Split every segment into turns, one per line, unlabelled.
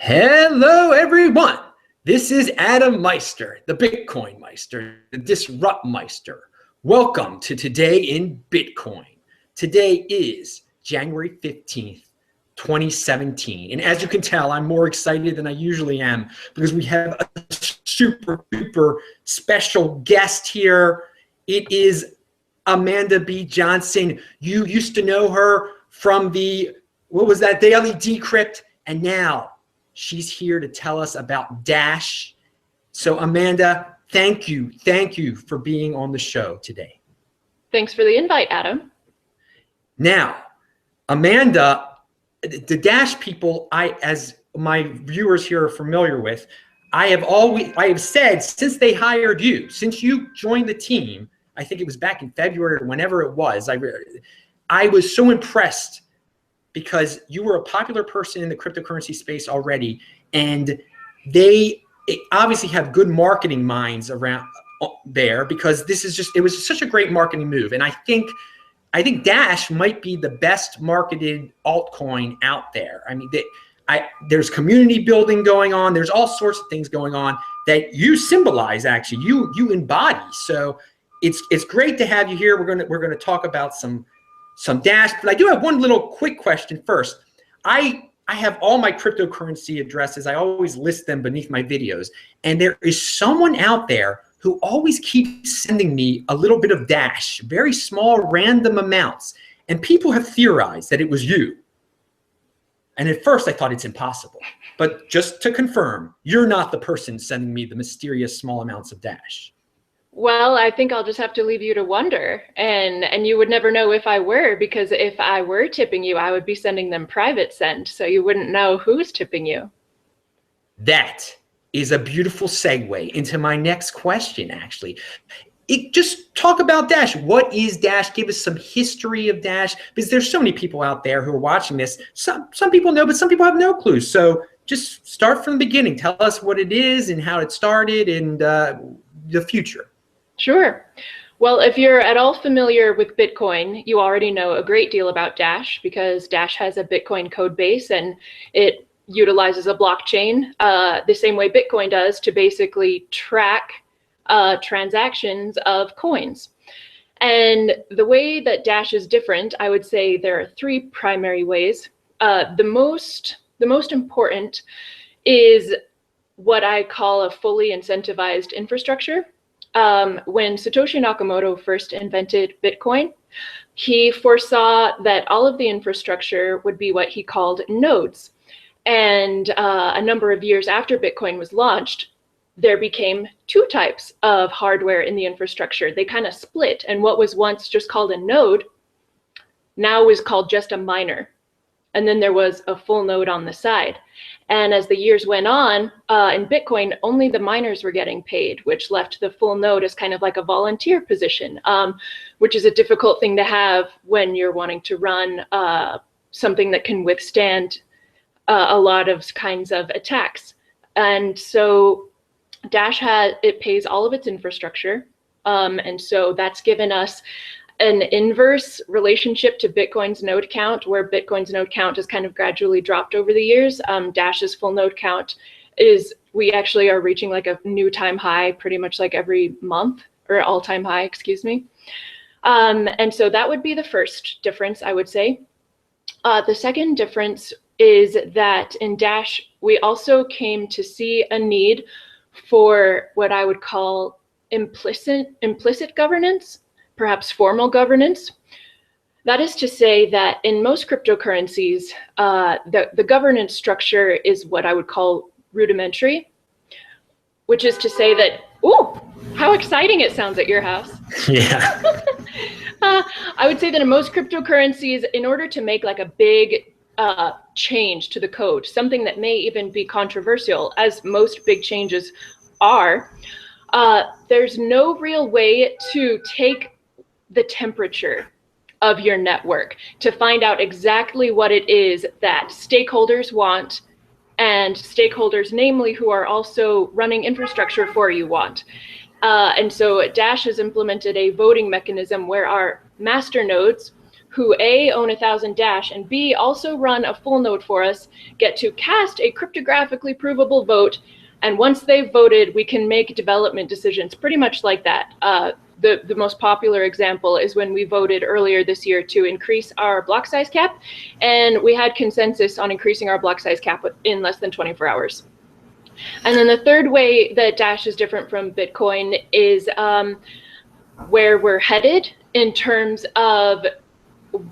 Hello, everyone. This is Adam Meister, the Bitcoin Meister, the Disrupt Meister. Welcome to Today in Bitcoin. Today is January 15th, 2017. And as you can tell, I'm more excited than I usually am because we have a super special guest here. It is Amanda B. Johnson. You used to know her from the, Daily Decrypt, and now she's here to tell us about Dash. So Amanda, thank you for being on the show today.
Thanks for the invite, Adam.
Now, Amanda, the Dash people, as my viewers here are familiar with, I have said since they hired you, since you joined the team, I think it was back in February or whenever it was, I was so impressed because you were a popular person in the cryptocurrency space already, and they obviously have good marketing minds around there because it was such a great marketing move. And I think Dash might be the best marketed altcoin out there. I mean, there's community building going on. There's all sorts of things going on that you symbolize. Actually, you embody. So it's great to have you here. We're gonna talk about some Dash, but I do have one little quick question first. I have all my cryptocurrency addresses. I always list them beneath my videos. And there is someone out there who always keeps sending me a little bit of Dash, very small random amounts. And people have theorized that it was you. And at first I thought it's impossible. But just to confirm, you're not the person sending me the mysterious small amounts of Dash.
Well, I think I'll just have to leave you to wonder, and you would never know if I were, because if I were tipping you, I would be sending them private send, so you wouldn't know who's tipping you.
That is a beautiful segue into my next question, actually. Just talk about Dash. What is Dash? Give us some history of Dash, because there's so many people out there who are watching this. Some people know, but some people have no clue. So just start from the beginning. Tell us what it is and how it started and the future.
Sure. Well, if you're at all familiar with Bitcoin, you already know a great deal about Dash because Dash has a Bitcoin code base and it utilizes a blockchain the same way Bitcoin does to basically track transactions of coins. And the way that Dash is different, I would say there are three primary ways. The most important is what I call a fully incentivized infrastructure. When Satoshi Nakamoto first invented Bitcoin, he foresaw that all of the infrastructure would be what he called nodes. And a number of years after Bitcoin was launched, there became two types of hardware in the infrastructure. They kind of split, and what was once just called a node now is called just a miner. And then there was a full node on the side. And as the years went on, in Bitcoin, only the miners were getting paid, which left the full node as kind of like a volunteer position, which is a difficult thing to have when you're wanting to run something that can withstand a lot of kinds of attacks. And so Dash pays all of its infrastructure. And so that's given us an inverse relationship to Bitcoin's node count, where Bitcoin's node count has kind of gradually dropped over the years. Dash's full node count we actually are reaching like a new time high pretty much like every month, or all-time high, excuse me. And so that would be the first difference, I would say. The second difference is that in Dash, we also came to see a need for what I would call implicit governance, perhaps formal governance. That is to say that in most cryptocurrencies, the governance structure is what I would call rudimentary, which is to say that, ooh, how exciting it sounds at your house.
Yeah.
I would say that in most cryptocurrencies, in order to make like a big change to the code, something that may even be controversial, as most big changes are, there's no real way to take the temperature of your network to find out exactly what it is that stakeholders want, and stakeholders, namely, who are also running infrastructure for you, want. And so Dash has implemented a voting mechanism where our master nodes, who A, own 1,000 Dash, and B, also run a full node for us, get to cast a cryptographically provable vote. And once they've voted, we can make development decisions pretty much like that. The most popular example is when we voted earlier this year to increase our block size cap, and we had consensus on increasing our block size cap in less than 24 hours. And then the third way that Dash is different from Bitcoin is where we're headed in terms of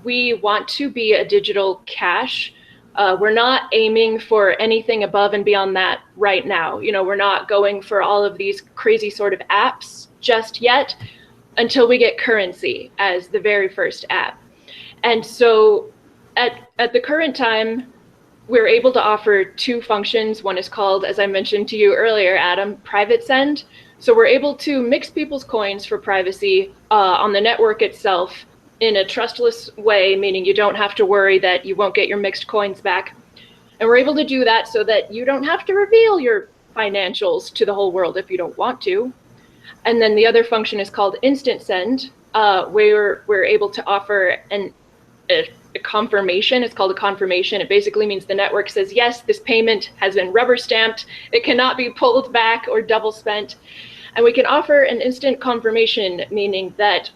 we want to be a digital cash. We're not aiming for anything above and beyond that right now. You know, we're not going for all of these crazy sort of apps just yet until we get currency as the very first app. And so at the current time, we're able to offer two functions. One is called, as I mentioned to you earlier, Adam, private send. So we're able to mix people's coins for privacy on the network itself in a trustless way, meaning you don't have to worry that you won't get your mixed coins back. And we're able to do that so that you don't have to reveal your financials to the whole world if you don't want to. And then the other function is called instant send, where we're able to offer a confirmation. It's called a confirmation. It basically means the network says, yes, this payment has been rubber stamped. It cannot be pulled back or double spent. And we can offer an instant confirmation, meaning that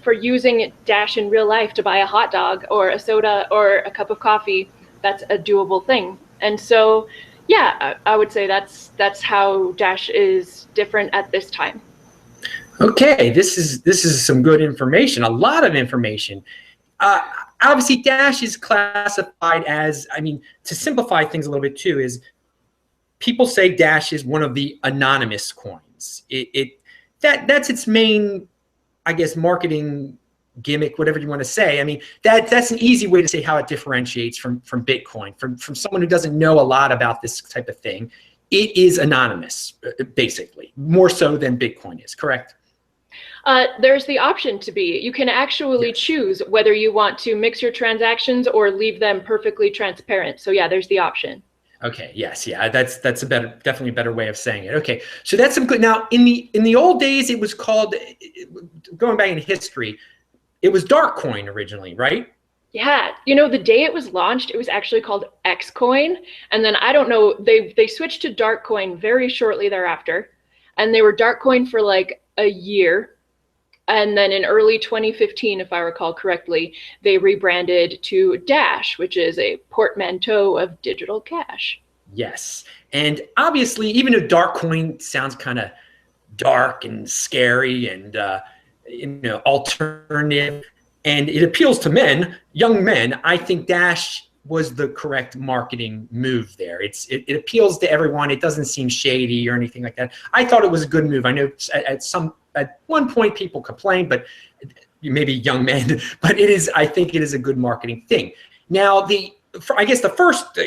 for using Dash in real life to buy a hot dog or a soda or a cup of coffee, that's a doable thing. And so, yeah, I would say that's how Dash is different at this time.
Okay, this is some good information, a lot of information. Obviously, Dash is classified as, I mean, to simplify things a little bit too, is people say Dash is one of the anonymous coins. That's its main, I guess, marketing gimmick, whatever you want to say. I mean, that's an easy way to say how it differentiates from Bitcoin. From someone who doesn't know a lot about this type of thing, it is anonymous, basically, more so than Bitcoin is, correct?
There's the option to be. You can actually choose whether you want to mix your transactions or leave them perfectly transparent. So yeah, there's the option.
Okay. Yes. Yeah. That's definitely a better way of saying it. Okay. So that's some good. Now, in the old days, it was called, going back in history, it was dark coin originally, right?
Yeah, you know, the day it was launched, it was actually called Xcoin, and then I don't know, they switched to dark coin very shortly thereafter, and they were dark coin for like a year. And then in early 2015, if I recall correctly, they rebranded to Dash, which is a portmanteau of digital cash.
Yes. And obviously, even though dark coin sounds kind of dark and scary and, alternative, and it appeals to men, young men, I think Dash was the correct marketing move there. It appeals to everyone. It doesn't seem shady or anything like that. I thought it was a good move. I know at one point people complained, but maybe young men, but I think it is a good marketing thing. Now, I guess the first,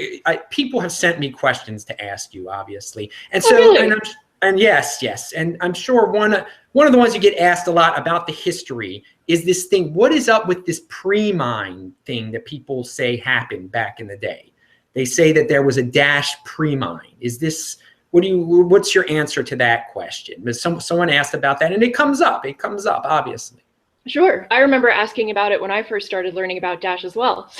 people have sent me questions to ask you, obviously. And so,
really?
and yes. And I'm sure one of the ones you get asked a lot about the history is this thing. What is up with this pre-mine thing that people say happened back in the day? They say that there was a Dash pre-mine. Is this, what's your answer to that question? Someone asked about that, and it comes up, obviously.
Sure. I remember asking about it when I first started learning about Dash as well.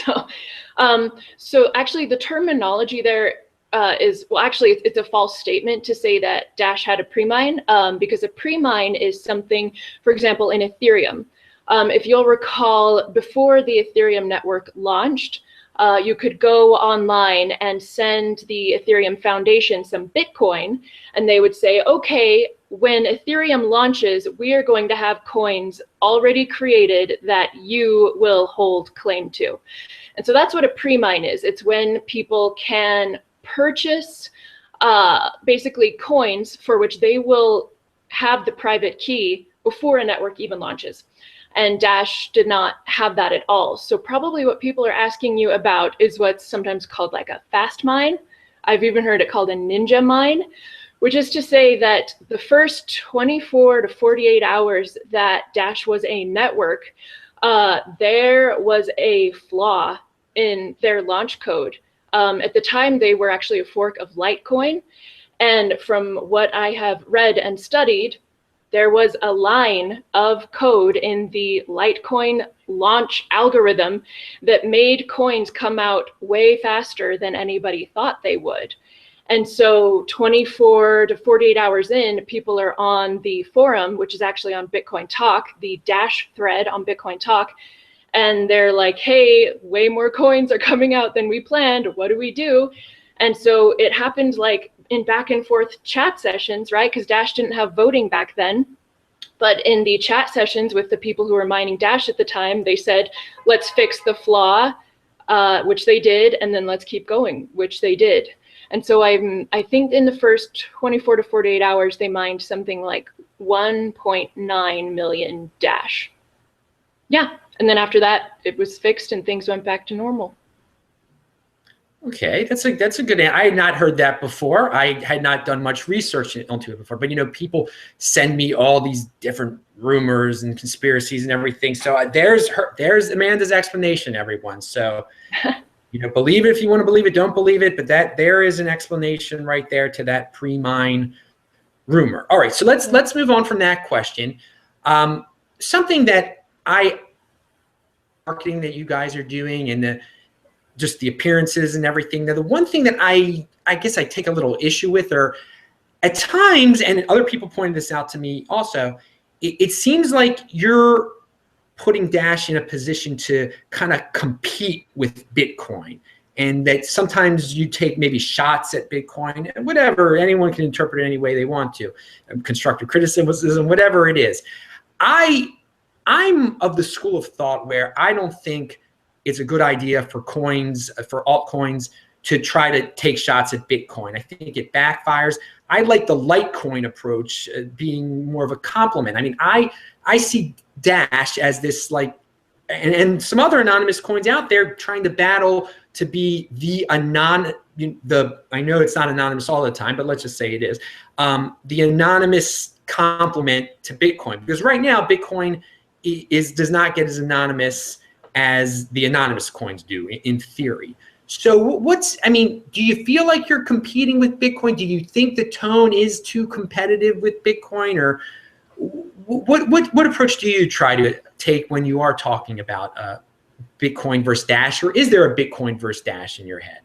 So actually the terminology there it's a false statement to say that Dash had a pre-mine, because a pre-mine is something, for example, in Ethereum. If you'll recall, before the Ethereum network launched, you could go online and send the Ethereum Foundation some Bitcoin, and they would say, okay, when Ethereum launches, we are going to have coins already created that you will hold claim to. And so that's what a pre-mine is. It's when people can purchase basically coins for which they will have the private key before a network even launches. And Dash did not have that at all. So probably what people are asking you about is what's sometimes called like a fast mine. I've even heard it called a ninja mine, which is to say that the first 24 to 48 hours that Dash was a network, there was a flaw in their launch code. At the time, they were actually a fork of Litecoin. And from what I have read and studied, there was a line of code in the Litecoin launch algorithm that made coins come out way faster than anybody thought they would. And so 24 to 48 hours in, people are on the forum, which is actually on Bitcoin Talk, the Dash thread on Bitcoin Talk, and they're like, hey, way more coins are coming out than we planned. What do we do? And so it happened like in back and forth chat sessions, right? Because Dash didn't have voting back then. But in the chat sessions with the people who were mining Dash at the time, they said, let's fix the flaw, which they did, and then let's keep going, which they did. And so I think in the first 24 to 48 hours, they mined something like 1.9 million Dash. Yeah, and then after that, it was fixed and things went back to normal.
Okay, that's a good. I had not heard that before. I had not done much research onto it before. But you know, people send me all these different rumors and conspiracies and everything. So there's Amanda's explanation, everyone. So you know, believe it if you want to believe it. Don't believe it, but there is an explanation right there to that pre-mine rumor. All right, so let's move on from that question. Something that marketing that you guys are doing and just the appearances and everything. Now, the one thing that I guess I take a little issue with, or at times, and other people pointed this out to me also, it seems like you're putting Dash in a position to kind of compete with Bitcoin, and that sometimes you take maybe shots at Bitcoin, whatever. Anyone can interpret it any way they want to, constructive criticism, whatever it is. I'm of the school of thought where I don't think it's a good idea for coins, for altcoins, to try to take shots at Bitcoin. I think it backfires. I like the Litecoin approach being more of a compliment. I mean, I see Dash as this like, and some other anonymous coins out there trying to battle to be the I know it's not anonymous all the time, but let's just say it is, the anonymous complement to Bitcoin. Because right now, Bitcoin does not get as anonymous as the anonymous coins do in theory. So do you feel like you're competing with Bitcoin? Do you think the tone is too competitive with Bitcoin, or what approach do you try to take when you are talking about Bitcoin versus Dash, or is there a Bitcoin versus Dash in your head?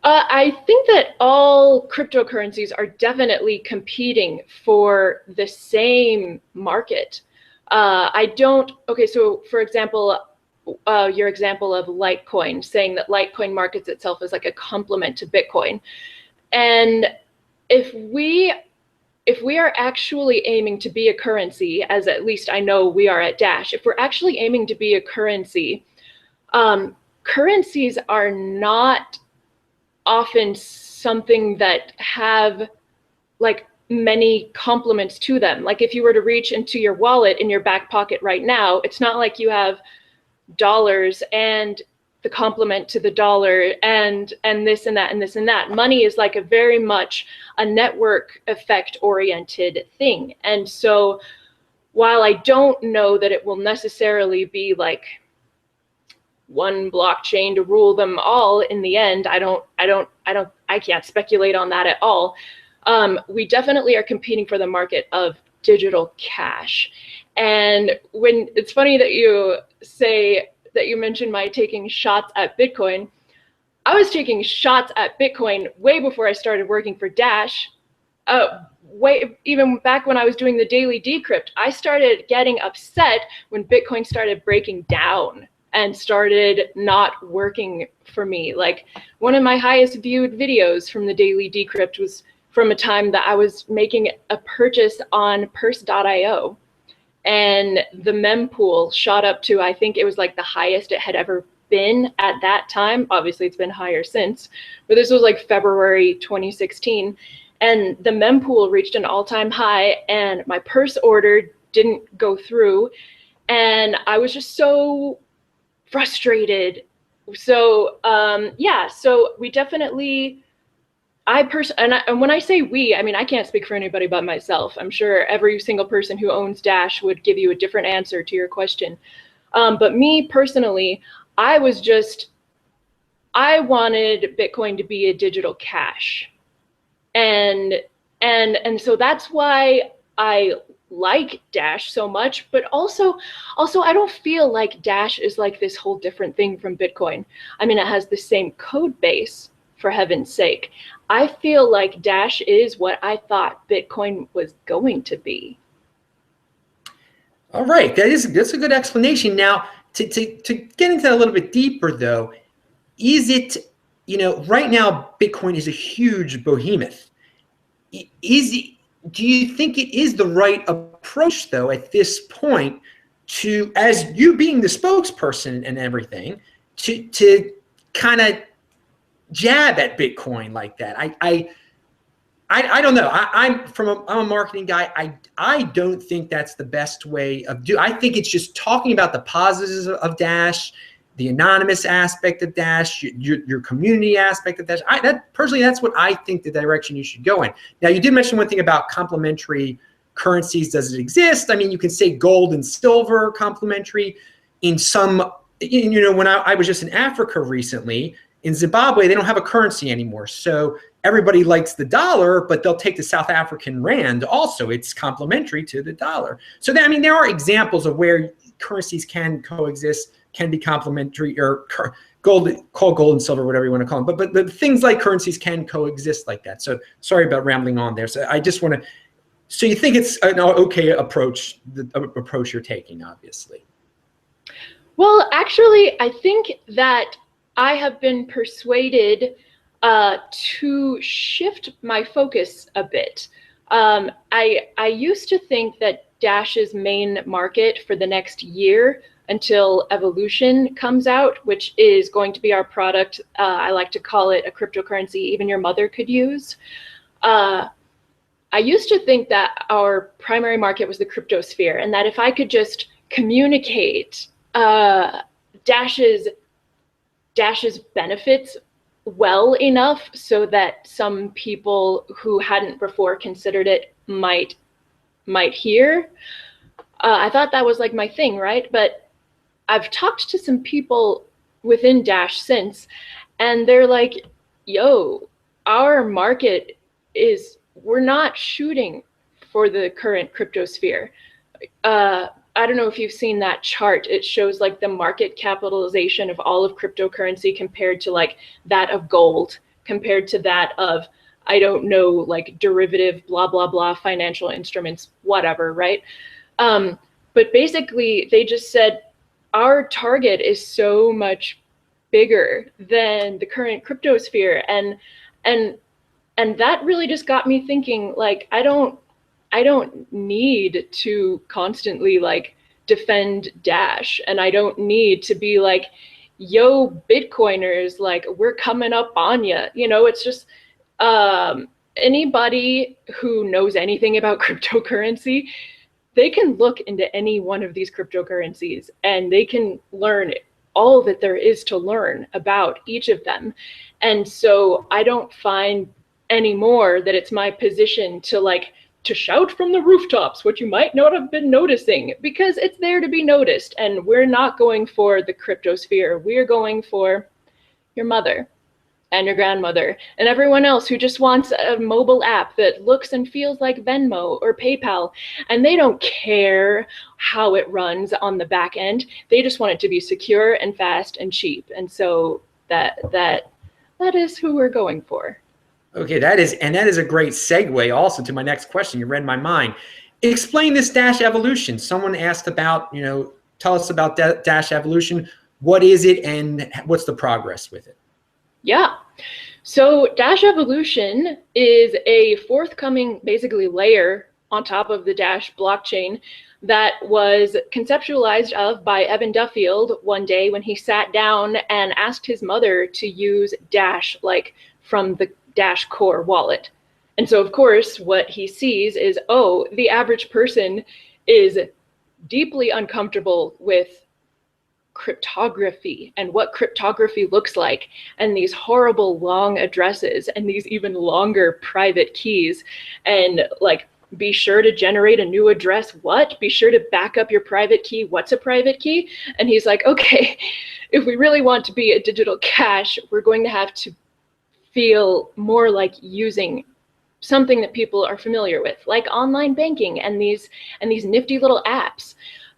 I think that all cryptocurrencies are definitely competing for the same market. Okay, so for example, your example of Litecoin, saying that Litecoin markets itself as like a complement to Bitcoin. And if we are actually aiming to be a currency, as at least I know we are at Dash, if we're actually aiming to be a currency, currencies are not often something that have like many complements to them. Like if you were to reach into your wallet in your back pocket right now, it's not like you have dollars and the complement to the dollar and this and that and this and that. Money is like a very much a network effect oriented thing. And so while I don't know that it will necessarily be like one blockchain to rule them all in the end, I can't speculate on that at all. We definitely are competing for the market of digital cash. And when it's funny that you say that you mentioned my taking shots at Bitcoin, I was taking shots at Bitcoin way before I started working for Dash. Even back when I was doing the daily decrypt, I started getting upset when Bitcoin started breaking down and started not working for me. Like one of my highest viewed videos from the daily decrypt was from a time that I was making a purchase on purse.io, and the mempool shot up to, I think it was like the highest it had ever been at that time. Obviously it's been higher since, but this was like February 2016. And the mempool reached an all-time high and my purse order didn't go through. And I was just so frustrated. So yeah, so we definitely, and when I say we, I mean, I can't speak for anybody but myself. I'm sure every single person who owns Dash would give you a different answer to your question. But me personally, I wanted Bitcoin to be a digital cash. And so that's why I like Dash so much, but also I don't feel like Dash is like this whole different thing from Bitcoin. I mean, it has the same code base, for heaven's sake. I feel like Dash is what I thought Bitcoin was going to be.
All right, that's a good explanation. Now, to get into that a little bit deeper, though, is it, right now Bitcoin is a huge behemoth. Do you think it is the right approach, though, at this point, to, as you being the spokesperson and everything, to kind of jab at Bitcoin like that? I don't know. I'm a marketing guy. I don't think that's the best way of I think it's just talking about the positives of Dash, the anonymous aspect of Dash, your community aspect of Dash. Personally, that's what I think the direction you should go in. Now, you did mention one thing about complementary currencies. Does it exist? I mean, you can say gold and silver complementary in some, when I was just in Africa recently, in Zimbabwe, they don't have a currency anymore. So everybody likes the dollar, but they'll take the South African rand also. It's complementary to the dollar. So there are examples of where currencies can coexist, can be complementary, or gold and silver, whatever you want to call them. But things like currencies can coexist like that. So sorry about rambling on there. So I just want to, so you think it's an okay approach, the approach you're taking, obviously?
Well, actually, I think that I have been persuaded to shift my focus a bit. I used to think that Dash's main market for the next year until Evolution comes out, which is going to be our product. I like to call it a cryptocurrency even your mother could use. I used to think that our primary market was the cryptosphere, and that if I could just communicate Dash's benefits well enough so that some people who hadn't before considered it might hear. I thought that was like my thing, right? But I've talked to some people within Dash since, and they're like, yo, our market is, we're not shooting for the current cryptosphere. I don't know if you've seen that chart. It shows like the market capitalization of all of cryptocurrency compared to like that of gold, compared to that of, I don't know, like derivative, blah, blah, blah, financial instruments, whatever, right? But basically they just said, our target is so much bigger than the current cryptosphere. And that really just got me thinking, like, I don't need to constantly like defend Dash, and I don't need to be like, yo, Bitcoiners, like, we're coming up on you. It's just anybody who knows anything about cryptocurrency, they can look into any one of these cryptocurrencies and they can learn all that there is to learn about each of them. And so I don't find anymore that it's my position to shout from the rooftops what you might not have been noticing, because it's there to be noticed. And we're not going for the cryptosphere. We're going for your mother and your grandmother and everyone else who just wants a mobile app that looks and feels like Venmo or PayPal. And they don't care how it runs on the back end. They just want it to be secure and fast and cheap. And so that is who we're going for.
Okay, that is a great segue also to my next question. You read my mind. Explain this Dash Evolution. Someone asked about, tell us about Dash Evolution. What is it and what's the progress with it?
Yeah. So Dash Evolution is a forthcoming basically layer on top of the Dash blockchain that was conceptualized of by Evan Duffield one day when he sat down and asked his mother to use Dash like from the Dash core wallet. And so of course what he sees is, oh, the average person is deeply uncomfortable with cryptography and what cryptography looks like, and these horrible long addresses and these even longer private keys, and like, be sure to generate a new address. What? Be sure to back up your private key. What's a private key? And he's like, okay, if we really want to be a digital cash, we're going to have to feel more like using something that people are familiar with, like online banking and these nifty little apps.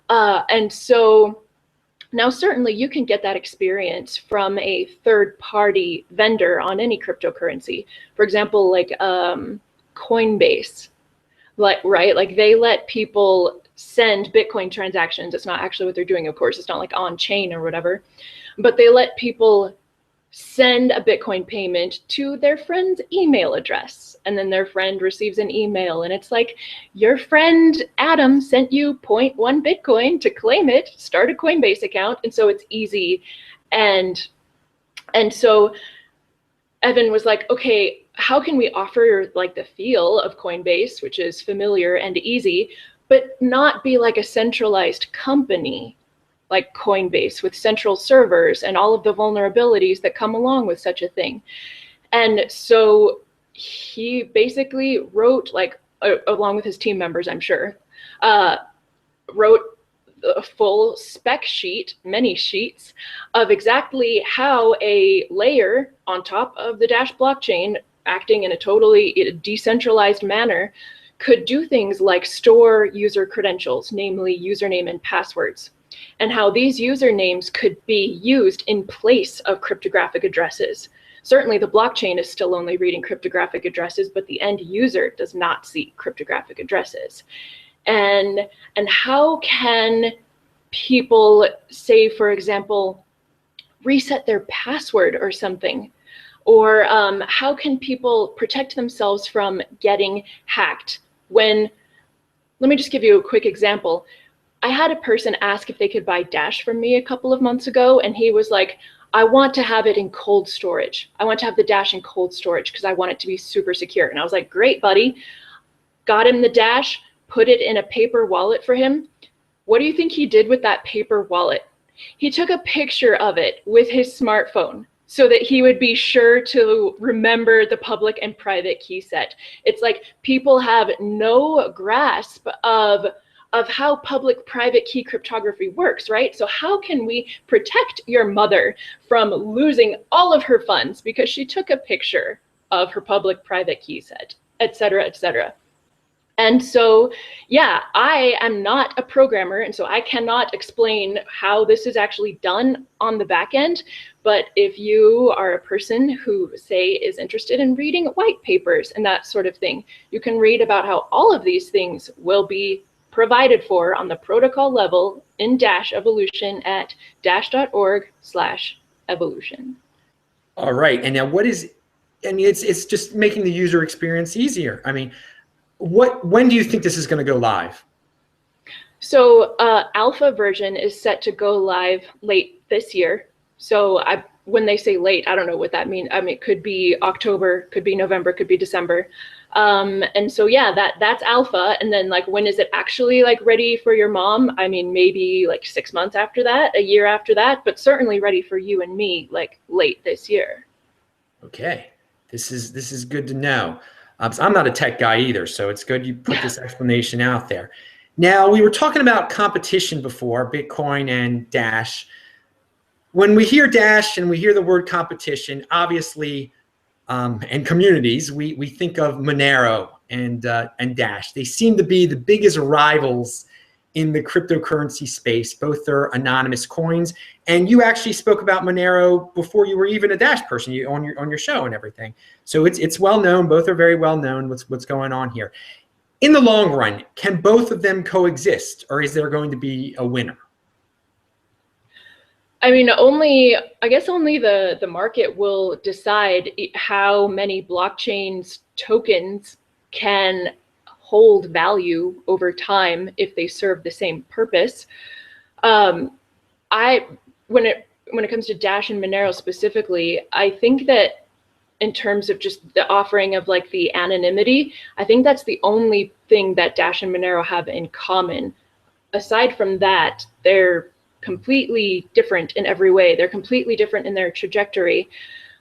And so now certainly you can get that experience from a third-party vendor on any cryptocurrency. For example, like Coinbase, right? Like they let people send Bitcoin transactions. It's not actually what they're doing, of course. It's not like on chain or whatever, but they let people send a Bitcoin payment to their friend's email address. And then their friend receives an email and it's like, your friend Adam sent you 0.1 Bitcoin to claim it, start a Coinbase account. And so it's easy. And so Evan was like, okay, how can we offer like the feel of Coinbase, which is familiar and easy, but not be like a centralized company like Coinbase with central servers and all of the vulnerabilities that come along with such a thing. And so he basically wrote, like, along with his team members, I'm sure, wrote a full spec sheet, many sheets, of exactly how a layer on top of the Dash blockchain, acting in a totally decentralized manner, could do things like store user credentials, namely username and passwords, and how these usernames could be used in place of cryptographic addresses. Certainly the blockchain is still only reading cryptographic addresses, but the end user does not see cryptographic addresses. And how can people, say, for example, reset their password or something? Or how can people protect themselves from getting hacked? When, let me just give you a quick example. I had a person ask if they could buy Dash from me a couple of months ago, and he was like, I want to have it in cold storage. I want to have the Dash in cold storage because I want it to be super secure. And I was like, great, buddy. Got him the Dash, put it in a paper wallet for him. What do you think he did with that paper wallet? He took a picture of it with his smartphone so that he would be sure to remember the public and private key set. It's like people have no grasp of how public-private key cryptography works, right? So how can we protect your mother from losing all of her funds because she took a picture of her public-private key set, et cetera, et cetera? And so, yeah, I am not a programmer, and so I cannot explain how this is actually done on the back end. But if you are a person who, say, is interested in reading white papers and that sort of thing, you can read about how all of these things will be provided for on the protocol level in Dash Evolution at dash.org/evolution.
All right. And now what is, I mean, it's just making the user experience easier. I mean, when do you think this is going to go live?
So alpha version is set to go live late this year. So when they say late, I don't know what that means. I mean, it could be October, could be November, could be December. And so, yeah, that's alpha. And then like, when is it actually like ready for your mom? I mean, maybe like 6 months after that, a year after that, but certainly ready for you and me, like late this year.
Okay. This is good to know. So I'm not a tech guy either, so it's good you put this explanation out there. Now, we were talking about competition before, Bitcoin and Dash. When we hear Dash and we hear the word competition, obviously, and communities, we think of Monero and Dash. They seem to be the biggest rivals in the cryptocurrency space. Both are anonymous coins, and you actually spoke about Monero before you were even a Dash person, on your show and everything. So it's well known. Both are very well known. What's going on here? In the long run, can both of them coexist, or is there going to be a winner?
I mean, I guess only the market will decide how many blockchains tokens can hold value over time if they serve the same purpose. When it comes to Dash and Monero specifically, I think that in terms of just the offering of like the anonymity, I think that's the only thing that Dash and Monero have in common. Aside from that, they're completely different in every way. They're completely different in their trajectory.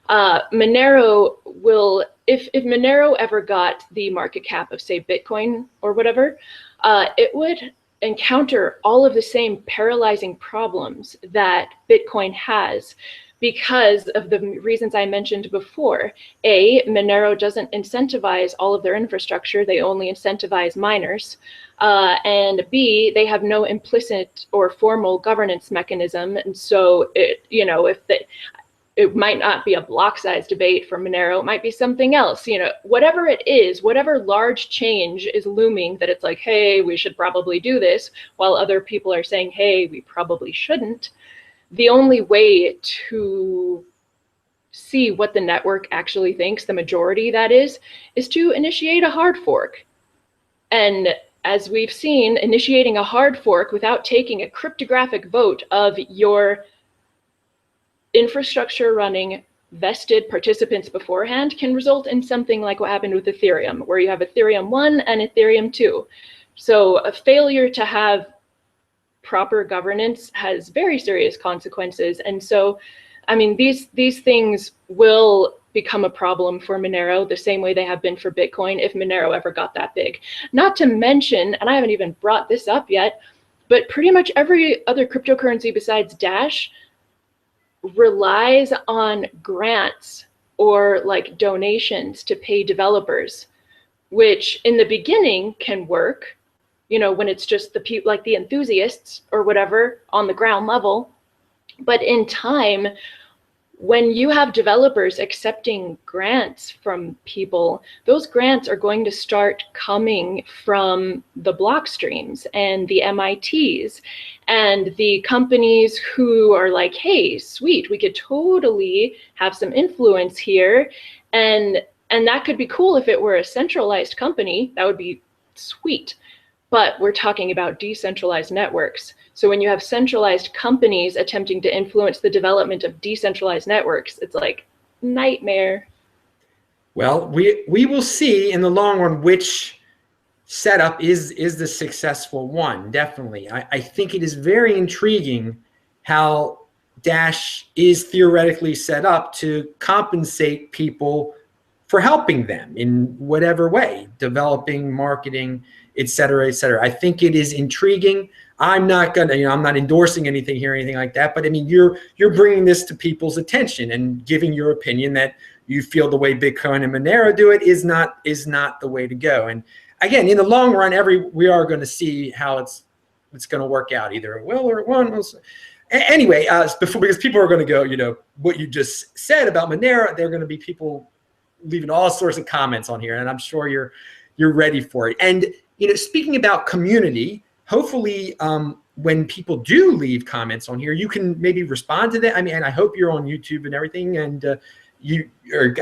Monero will, if Monero ever got the market cap of, say, Bitcoin or whatever, it would encounter all of the same paralyzing problems that Bitcoin has, because of the reasons I mentioned before. A, Monero doesn't incentivize all of their infrastructure, they only incentivize miners. And B, they have no implicit or formal governance mechanism. And so, it might not be a block size debate for Monero, it might be something else, whatever it is, whatever large change is looming that it's like, hey, we should probably do this, while other people are saying, hey, we probably shouldn't. The only way to see what the network actually thinks, the majority that is to initiate a hard fork. And as we've seen, initiating a hard fork without taking a cryptographic vote of your infrastructure running vested participants beforehand can result in something like what happened with Ethereum, where you have Ethereum 1 and Ethereum 2. So a failure to have proper governance has very serious consequences. And so, I mean, these things will become a problem for Monero the same way they have been for Bitcoin if Monero ever got that big. Not to mention, and I haven't even brought this up yet, but pretty much every other cryptocurrency besides Dash relies on grants or like donations to pay developers, which in the beginning can work, when it's just the people like the enthusiasts or whatever on the ground level. But in time, when you have developers accepting grants from people, those grants are going to start coming from the block streams and the MITs and the companies who are like, hey, sweet, we could totally have some influence here. And that could be cool if it were a centralized company, that would be sweet. But we're talking about decentralized networks. So when you have centralized companies attempting to influence the development of decentralized networks, it's like nightmare.
Well, we will see in the long run which setup is the successful one, definitely. I think it is very intriguing how Dash is theoretically set up to compensate people for helping them in whatever way, developing, marketing, et cetera, et cetera. I think it is intriguing. I'm not gonna, I'm not endorsing anything here or anything like that, but I mean, you're bringing this to people's attention and giving your opinion that you feel the way Bitcoin and Monero do it is not the way to go. And again, in the long run, we are going to see how it's going to work out. Either it will or it won't. Anyway, because people are going to go, what you just said about Monero, there are going to be people leaving all sorts of comments on here, and I'm sure you're ready for it. And speaking about community, hopefully when people do leave comments on here, you can maybe respond to that. I mean, and I hope you're on YouTube and everything, and you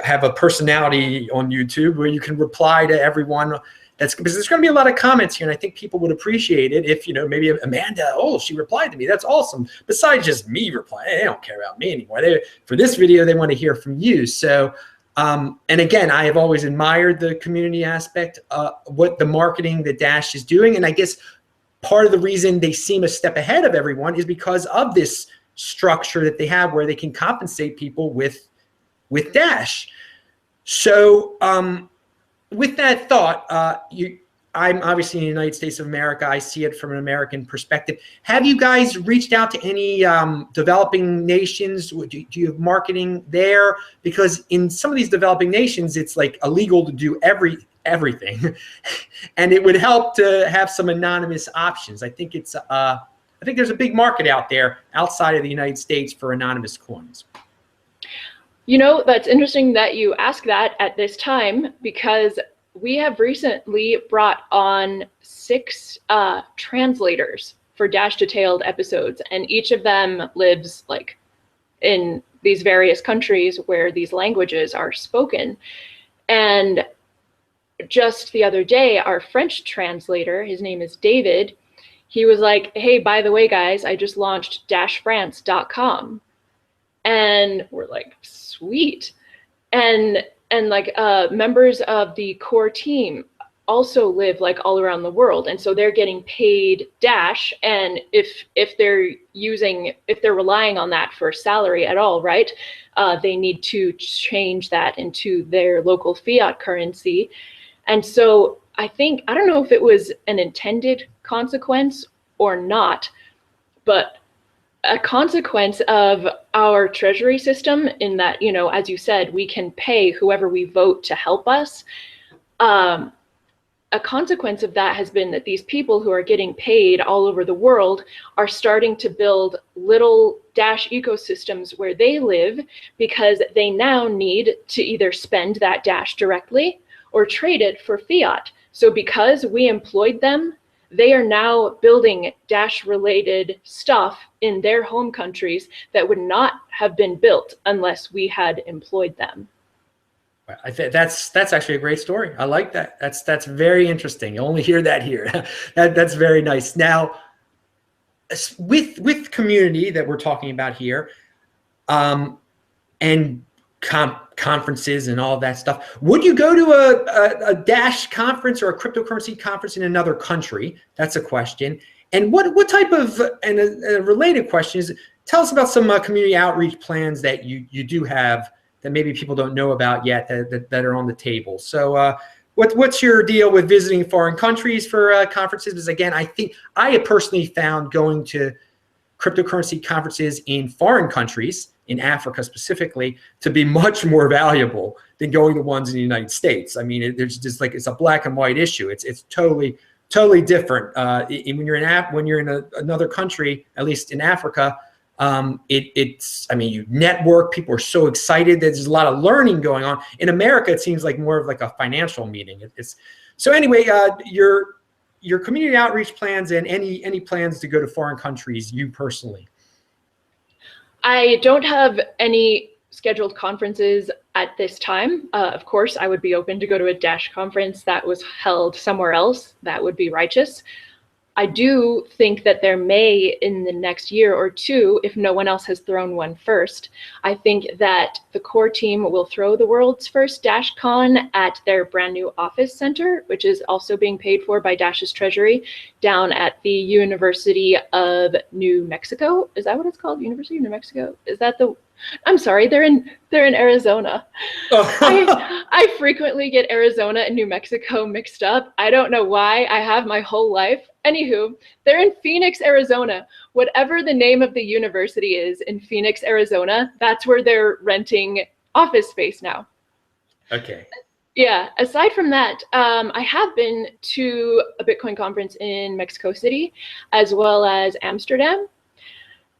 have a personality on YouTube where you can reply to everyone. Because there's going to be a lot of comments here, and I think people would appreciate it if, maybe Amanda, she replied to me. That's awesome. Besides just me replying, they don't care about me anymore. For this video, they want to hear from you. So, and again, I have always admired the community aspect, what the marketing that Dash is doing. And I guess part of the reason they seem a step ahead of everyone is because of this structure that they have where they can compensate people with Dash. So, with that thought, I'm obviously in the United States of America. I see it from an American perspective. Have you guys reached out to any developing nations? Do you have marketing there? Because in some of these developing nations, it's like illegal to do everything, and it would help to have some anonymous options. I think there's a big market out there outside of the United States for anonymous coins.
That's interesting that you ask that at this time, because we have recently brought on 6 translators for Dash Detailed episodes, and each of them lives like in these various countries where these languages are spoken. And just the other day, our French translator, his name is David, he was like, hey, by the way, guys, I just launched dashfrance.com. And we're like, sweet. And like members of the core team also live like all around the world, and so they're getting paid Dash. And if they're relying on that for salary at all, right, they need to change that into their local fiat currency. And so I don't know if it was an intended consequence or not, but a consequence of our treasury system in that, you know, as you said, we can pay whoever we vote to help us. A consequence of that has been that these people who are getting paid all over the world are starting to build little Dash ecosystems where they live, because they now need to either spend that Dash directly or trade it for fiat. So because we employed them, they are now building Dash related stuff in their home countries that would not have been built unless we had employed them.
I think that's actually a great story. I like that. That's very interesting. You only hear that here. That's very nice. Now, with community that we're talking about here, and conferences and all of that stuff, would you go to a Dash conference or a cryptocurrency conference in another country? That's a question. And what type of, and a related question is, tell us about some community outreach plans that you do have that maybe people don't know about yet that are on the table. So what's your deal with visiting foreign countries for conferences? Because again, I think I have personally found going to cryptocurrency conferences in foreign countries, in Africa specifically, to be much more valuable than going to ones in the United States. I mean, there's just like, it's a black and white issue. It's totally different. When you're in another country, at least in Africa, it's, I mean, you network, people are so excited. There's a lot of learning going on. In America, it seems like more of like a financial meeting. So anyway, your community outreach plans and any plans to go to foreign countries, you personally?
I don't have any scheduled conferences at this time. Of course, I would be open to go to a Dash conference that was held somewhere else. That would be righteous. I do think that there may, in the next year or two, if no one else has thrown one first, I think that the core team will throw the world's first DashCon at their brand new office center, which is also being paid for by Dash's treasury, down at the University of New Mexico. Is that what it's called? University of New Mexico? Is that the... I'm sorry, they're in Arizona. I frequently get Arizona and New Mexico mixed up. I don't know why. I have my whole life. Anywho, they're in Phoenix, Arizona. Whatever the name of the university is in Phoenix, Arizona, that's where they're renting office space now.
Okay.
Yeah, aside from that, I have been to a Bitcoin conference in Mexico City, as well as Amsterdam.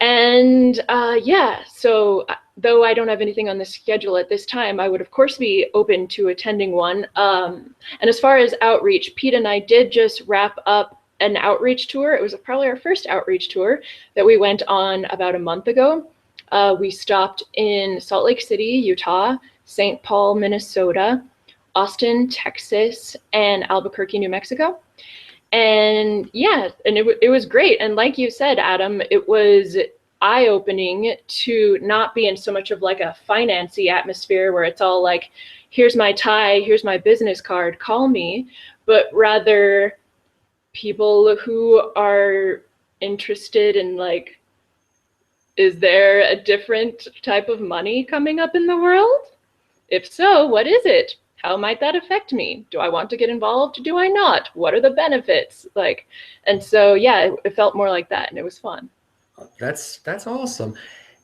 And yeah, so though I don't have anything on the schedule at this time, I would of course be open to attending one. And as far as outreach, Pete and I did just wrap up an outreach tour. It was probably our first outreach tour that we went on about a month ago. We stopped in Salt Lake City, Utah, St. Paul, Minnesota, Austin, Texas, and Albuquerque, New Mexico. And yeah, and it was great. And like you said, Adam, it was eye-opening to not be in so much of like a financy atmosphere where it's all like, here's my tie, here's my business card, call me, but rather people who are interested in like, is there a different type of money coming up in the world? If so, what is it? How might that affect me? Do I want to get involved? Do I not? What are the benefits? Like, and so, yeah, it felt more like that, and it was fun.
That's awesome.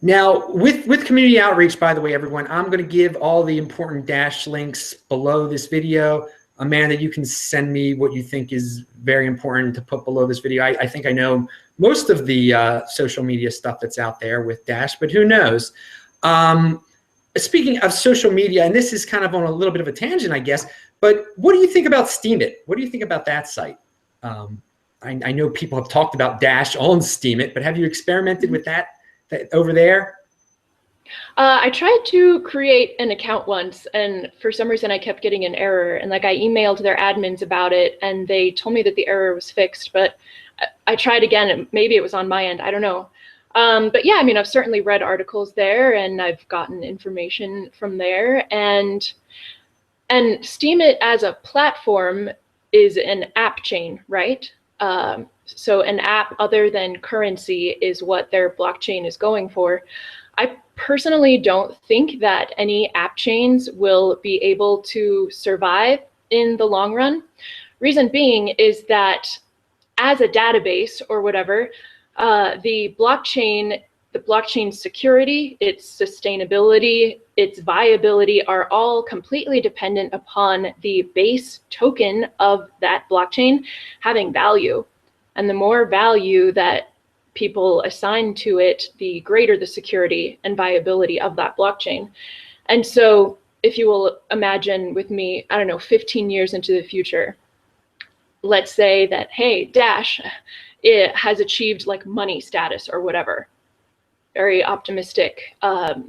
Now, with community outreach, by the way, everyone, I'm going to give all the important Dash links below this video. Amanda, you can send me what you think is very important to put below this video. I think I know most of the social media stuff that's out there with Dash, but who knows? Speaking of social media, and this is kind of on a little bit of a tangent, I guess, but what do you think about Steemit? What do you think about that site? I know people have talked about Dash on Steemit, but have you experimented with that over there?
I tried to create an account once, and for some reason I kept getting an error, and like I emailed their admins about it, and they told me that the error was fixed, but I tried again, and maybe it was on my end, I don't know. But yeah, I mean, I've certainly read articles there, and I've gotten information from there, and Steemit as a platform is an app chain, right? So an app other than currency is what their blockchain is going for. I personally don't think that any app chains will be able to survive in the long run. Reason being is that as a database or whatever, the blockchain the blockchain's security, its sustainability, its viability are all completely dependent upon the base token of that blockchain having value. And the more value that people assign to it, the greater the security and viability of that blockchain. And so if you will imagine with me, I don't know, 15 years into the future, let's say that, hey, Dash, it has achieved like money status or whatever. Very optimistic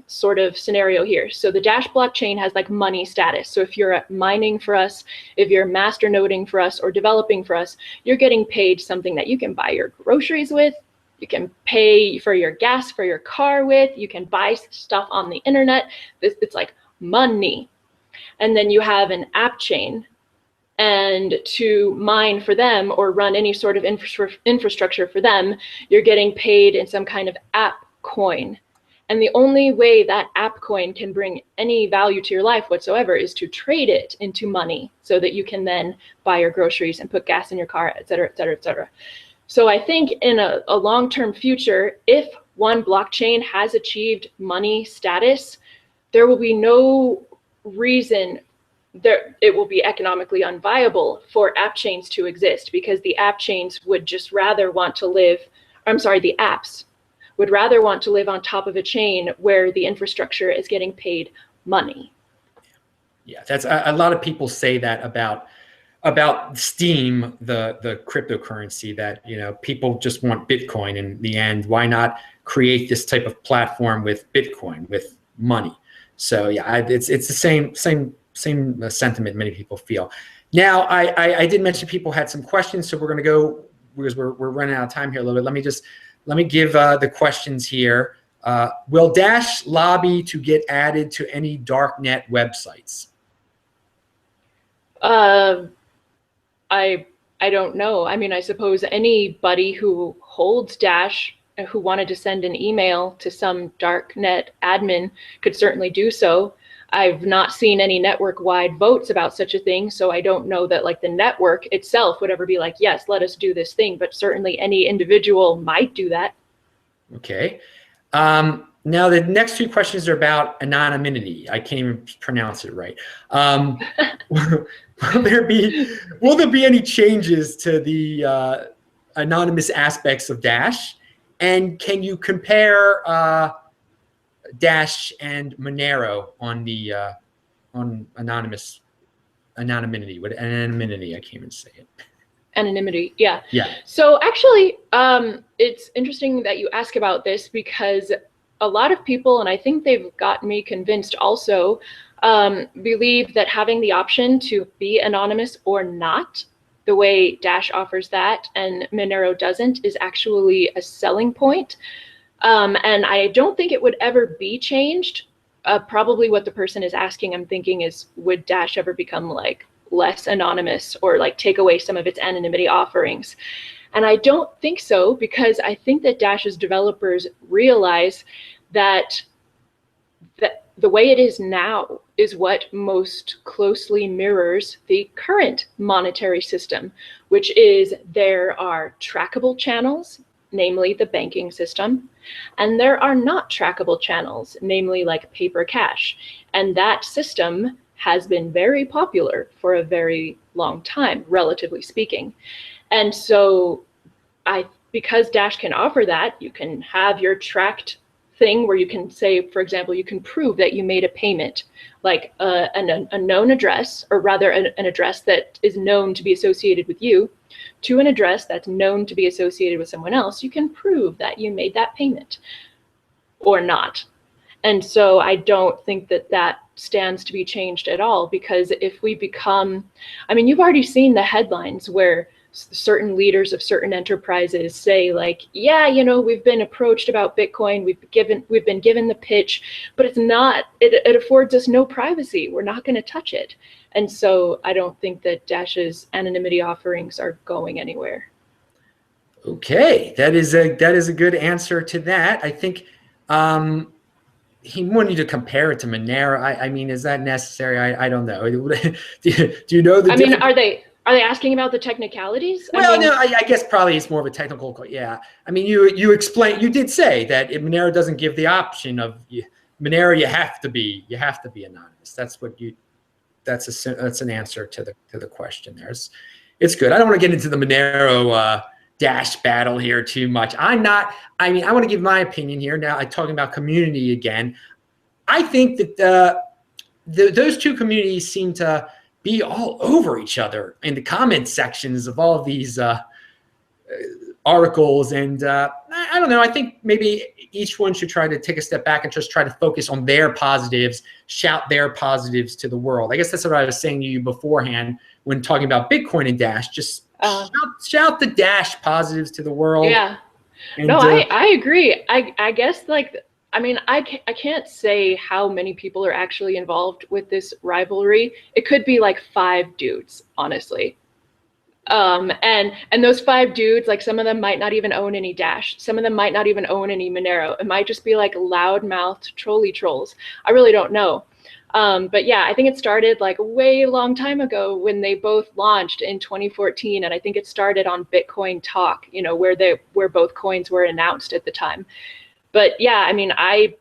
sort of scenario here. So the Dash blockchain has like money status. So if you're mining for us, if you're master noding for us or developing for us, you're getting paid something that you can buy your groceries with, you can pay for your gas for your car with, you can buy stuff on the internet. It's like money. And then you have an app chain. And to mine for them or run any sort of infrastructure for them, you're getting paid in some kind of app coin. And the only way that app coin can bring any value to your life whatsoever is to trade it into money so that you can then buy your groceries and put gas in your car, et cetera, et cetera, et cetera. So I think in a long-term future, if one blockchain has achieved money status, there will be no reason that it will be economically unviable for app chains to exist, because the app chains would just rather want to live, the apps would rather want to live on top of a chain where the infrastructure is getting paid money.
Yeah, that's a lot of people say that about Steam, the cryptocurrency, that, you know, people just want Bitcoin in the end. Why not create this type of platform with Bitcoin, with money? So yeah, it's the same sentiment many people feel. Now, I did mention people had some questions, so we're going to go, because we're running out of time here a little bit. Let me give the questions here. Will Dash lobby to get added to any darknet websites?
I don't know. I mean, I suppose anybody who holds Dash who wanted to send an email to some darknet admin could certainly do so. I've not seen any network-wide votes about such a thing, so I don't know that like the network itself would ever be like, yes, let us do this thing, but certainly any individual might do that. Okay.
Now the next two questions are about anonymity. I can't even pronounce it right. Will there be any changes to the anonymous aspects of Dash? And can you compare Dash and Monero on the on anonymity? What anonymity? I can't even say it.
Anonymity, yeah.
Yeah.
So actually, it's interesting that you ask about this, because a lot of people, and I think they've got me convinced also, believe that having the option to be anonymous or not, the way Dash offers that and Monero doesn't, is actually a selling point. And I don't think it would ever be changed. Probably what the person is asking, I'm thinking, is would Dash ever become like less anonymous or like take away some of its anonymity offerings? And I don't think so, because I think that Dash's developers realize that the way it is now is what most closely mirrors the current monetary system, which is there are trackable channels, namely the banking system, and there are not trackable channels, namely like paper cash. And that system has been very popular for a very long time, relatively speaking. And so because Dash can offer that, you can have your tracked thing where you can say, for example, you can prove that you made a payment, like a known address, or rather an address that is known to be associated with you, to an address that's known to be associated with someone else. You can prove that you made that payment or not. And so I don't think that that stands to be changed at all, because if we become, I mean, you've already seen the headlines where certain leaders of certain enterprises say like, yeah, you know, we've been approached about Bitcoin, we've been given the pitch, but it's not, it affords us no privacy. We're not going to touch it. And so I don't think that Dash's anonymity offerings are going anywhere.
Okay, that is a good answer to that. I think he wanted you to compare it to Monero. I mean, is that necessary? I don't know. Do you know the?
I mean, are Are they asking about the technicalities?
Well, no, I guess probably it's more of a technical. Yeah, I mean, you did say that if Monero doesn't give the option of Monero, you have to be anonymous. That's what you. That's an answer to the question. There, it's good. I don't want to get into the Monero Dash battle here too much. I mean, I want to give my opinion here. Now, I'm talking about community again. I think that those two communities seem to be all over each other in the comment sections of all of these articles. And I don't know, I think maybe each one should try to take a step back and just try to focus on their positives, shout their positives to the world. I guess that's what I was saying to you beforehand when talking about Bitcoin and Dash. Just shout the Dash positives to the world.
Yeah. And, no, I agree. I guess, like, I mean, I can't say how many people are actually involved with this rivalry. It could be like 5 dudes, honestly. And those 5 dudes, like, some of them might not even own any Dash. Some of them might not even own any Monero. It might just be like loudmouthed trolley trolls. I really don't know. But yeah, I think it started like way long time ago when they both launched in 2014. And I think it started on Bitcoin Talk, you know, where both coins were announced at the time. But yeah, I mean, I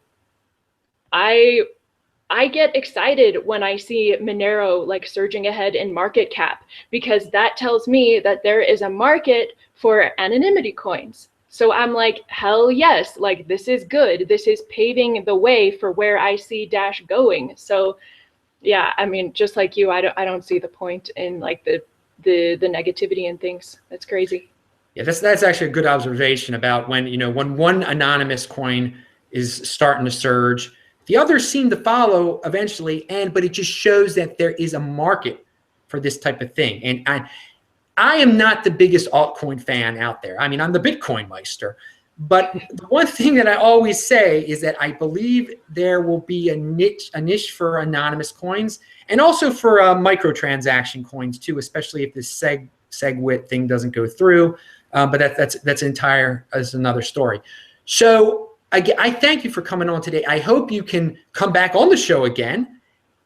get excited when I see Monero like surging ahead in market cap, because that tells me that there is a market for anonymity coins. So I'm like, hell yes, like, this is good. This is paving the way for where I see Dash going. So yeah, I mean, just like you, I don't see the point in like the negativity and things. That's crazy.
Yeah, that's actually a good observation about when, you know, when one anonymous coin is starting to surge, the others seem to follow eventually, but it just shows that there is a market for this type of thing. And I am not the biggest altcoin fan out there. I mean, I'm the Bitcoin Meister. But the one thing that I always say is that I believe there will be a niche for anonymous coins, and also for microtransaction coins too, especially if this SegWit thing doesn't go through. But that's another story. So I thank you for coming on today. I hope you can come back on the show again.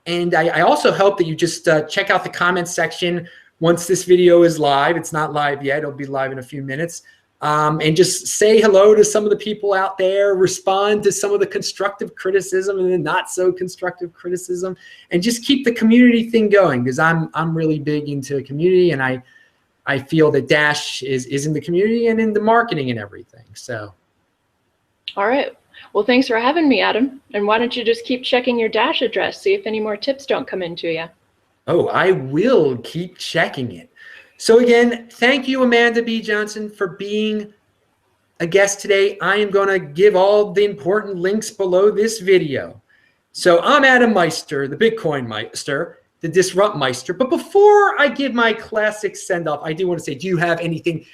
And I also hope that you just check out the comments section once this video is live. It's not live yet. It'll be live in a few minutes. And just say hello to some of the people out there, respond to some of the constructive criticism and the not so constructive criticism, and just keep the community thing going, because I'm really big into community, and I feel that Dash is in the community and in the marketing and everything. So.
All right. Well, thanks for having me, Adam. And why don't you just keep checking your Dash address, see if any more tips don't come into you.
Oh, I will keep checking it. So again, thank you, Amanda B. Johnson, for being a guest today. I am going to give all the important links below this video. So I'm Adam Meister, the Bitcoin Meister, the Disrupt Meister. But before I give my classic send-off, I do want to say, do you have anything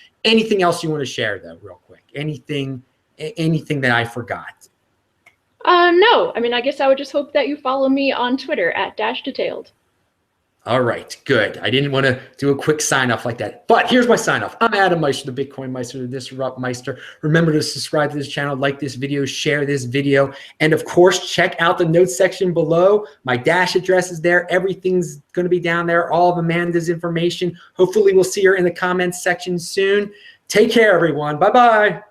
else you want to share, though, real quick? Anything that I forgot?
No. I mean, I guess I would just hope that you follow me on Twitter @DashDetailed.
All right, good. I didn't want to do a quick sign off like that, but here's my sign off. I'm Adam Meister, the Bitcoin Meister, the Disrupt Meister. Remember to subscribe to this channel, like this video, share this video, and of course, check out the notes section below. My Dash address is there. Everything's going to be down there. All of Amanda's information. Hopefully, we'll see her in the comments section soon. Take care, everyone. Bye-bye.